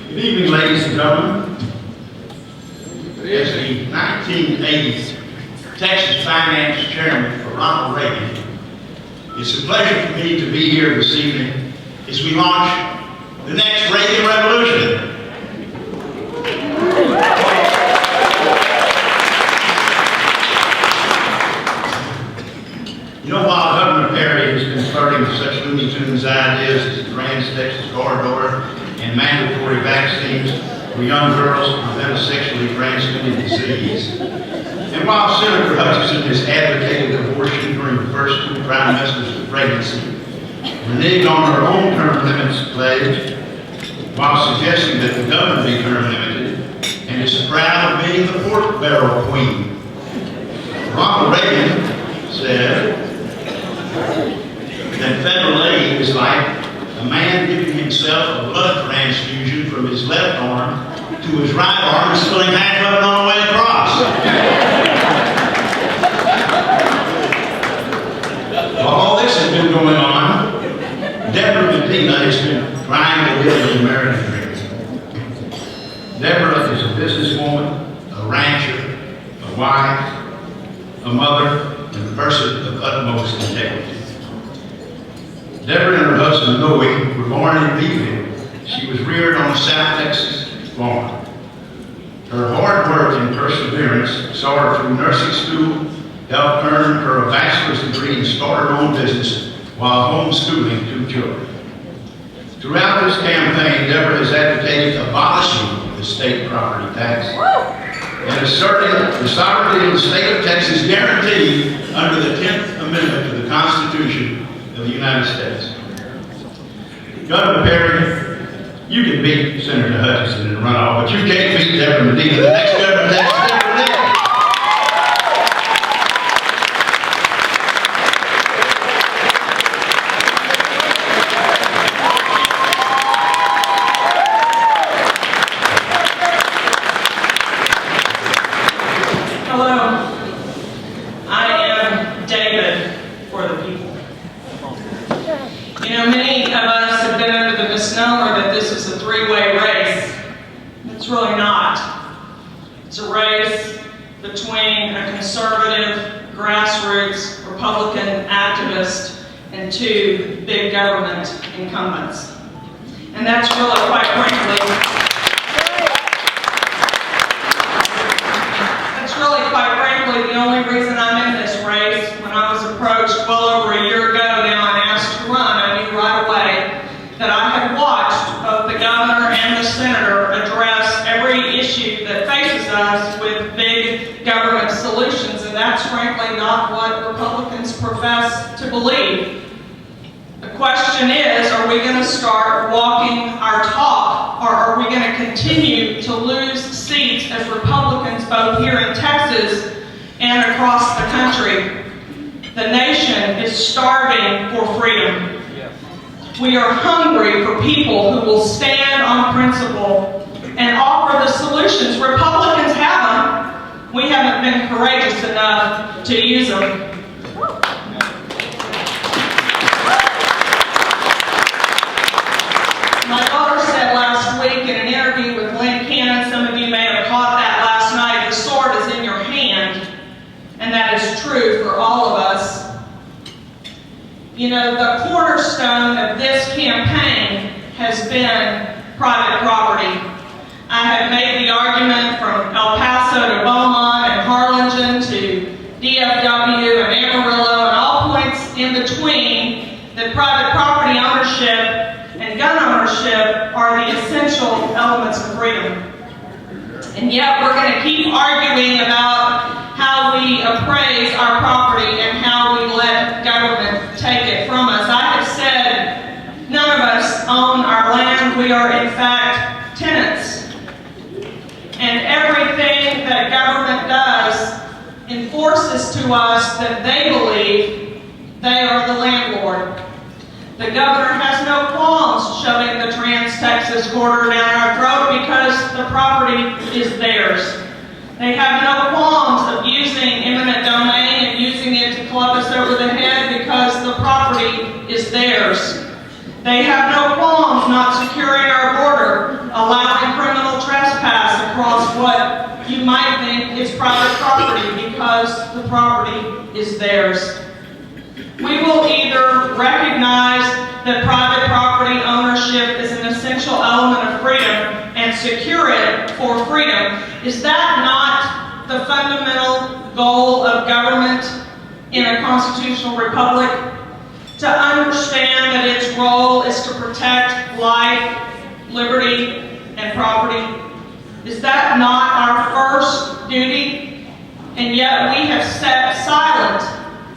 Good evening, ladies and gentlemen. As the 1980s Texas Finance Chairman for Ronald Reagan, it's a pleasure for me to be here this evening as we launch the next Reagan Revolution. You know, while Governor Perry has been flirting with such Looney Tunes ideas as the Trans-Texas Corridor and mandatory vaccines for young girls to prevent a sexually transmitted disease, and while Senator Hutchinson has advocated abortion during the first 2 trimesters of pregnancy, reneged on her own term limits pledge, while suggesting that the government be term limited, and is proud of being the pork barrel queen. Ronald Reagan said that federal aid is like a man giving himself a blood transfusion from his left arm to his right arm and spilling half of it on the way across. While all this has been going on, Debra Medina has been trying to live the American dream. Debra is a businesswoman, a rancher, a wife, a mother, and a person of utmost integrity. Debra and her husband, Noe, were born in Beeville. She was reared on a South Texas farm. Her hard work and perseverance saw her through nursing school, helped earn her a bachelor's degree, and start her own business while homeschooling 2 children. Throughout this campaign, Debra has advocated abolishing the state property tax and asserting the sovereignty of the state of Texas guaranteed under the 10th Amendment to the Constitution of the United States. Governor Perry, you can beat Senator Hutchinson in the runoff, but you can't beat Debra Medina. The next governor of Texas, Debra Medina. Hello, I am David for the people. You know, many of us have been under the misnomer that this is a 3-way race. It's really not. It's a race between a conservative, grassroots, Republican activist and 2 big government incumbents. And that's really, quite frankly, the only reason I'm in this race. When I was approached well over a year ago now and asked to run, I knew right away that I had watched both the governor and the senator address every issue that faces us with big government solutions, and that's frankly not what Republicans profess to believe. The question is, are we going to start walking our talk, or are we going to continue to lose seats as Republicans both here in Texas and across the country? The nation is starving for freedom. We are hungry for people who will stand on principle and offer the solutions. Republicans have them. We haven't been courageous enough to use them. My daughter said last week in an interview with Lynn Cannon, some of you may have caught that last night, the sword is in your hand. And that is true for all of us. You know, the cornerstone of this campaign has been private property. I have made the argument from El Paso to Beaumont and Harlingen to DFW and Amarillo and all points in between that private property ownership and gun ownership are the essential elements of freedom. And yet we're going to keep arguing about how we appraise our property and how we let government take it from us. I have said none of us own our land. We are in fact tenants. And everything that government does enforces to us that they believe they are the landlord. The governor has no qualms shoving the Trans-Texas Corridor down our throat because the property is theirs. They have no qualms of using eminent domain and using it to club us over the head because the property is theirs. They have no qualms not securing our border, allowing private property because the property is theirs. We will either recognize that private property ownership is an essential element of freedom and secure it for freedom. Is that not the fundamental goal of government in a constitutional republic? To understand that its role is to protect life, liberty, and property? Is that not our first duty? And yet we have sat silent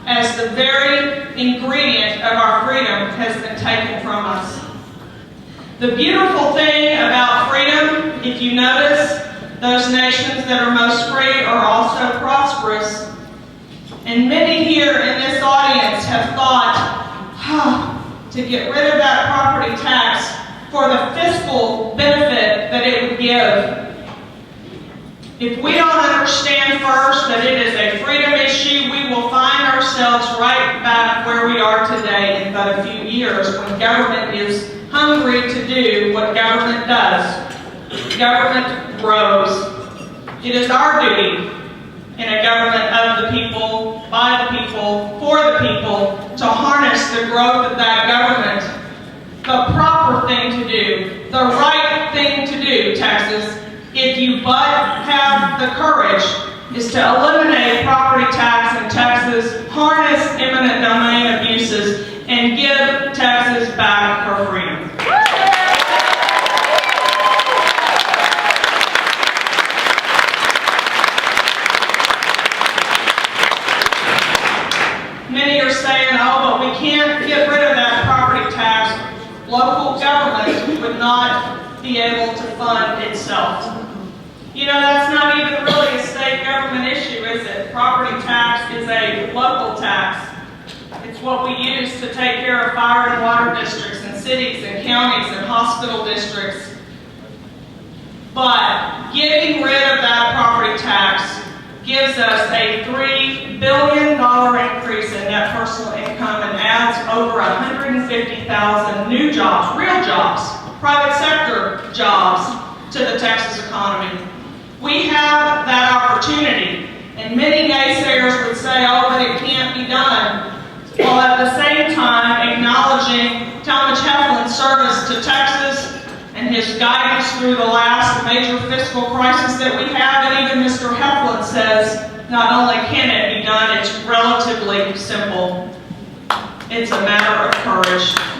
as the very ingredient of our freedom has been taken from us. The beautiful thing about freedom, if you notice, those nations that are most free are also prosperous. And many here in this audience have thought, to get rid of that property tax for the fiscal benefit that it would give. If we don't understand first that it is a freedom issue, we will find ourselves right back where we are today in but a few years, when government is hungry to do what government does. Government grows. It is our duty in a government of the people, by the people, for the people, to harness the growth of that government. The proper thing to do, the right thing to do, Texas, if you but have the courage, is to eliminate property tax in Texas, harness eminent domain abuses, and give Texas back her freedom. Many are saying, oh, but we can't get rid of that property tax. Local government would not be able to fund itself. You know, that's not even really a state government issue, is it? Property tax is a local tax. It's what we use to take care of fire and water districts and cities and counties and hospital districts. But getting rid of that property tax gives us a $3 billion increase in net personal income and adds over 150,000 new jobs, real jobs, private sector jobs to the Texas economy. We have that opportunity, and many naysayers would say, oh, but it can't be done, while at the same time acknowledging Talmadge Heflin's service to Texas and his guidance through the last major fiscal crisis that we have. And even Mr. Heflin says, not only can it be done, it's relatively simple. It's a matter of courage.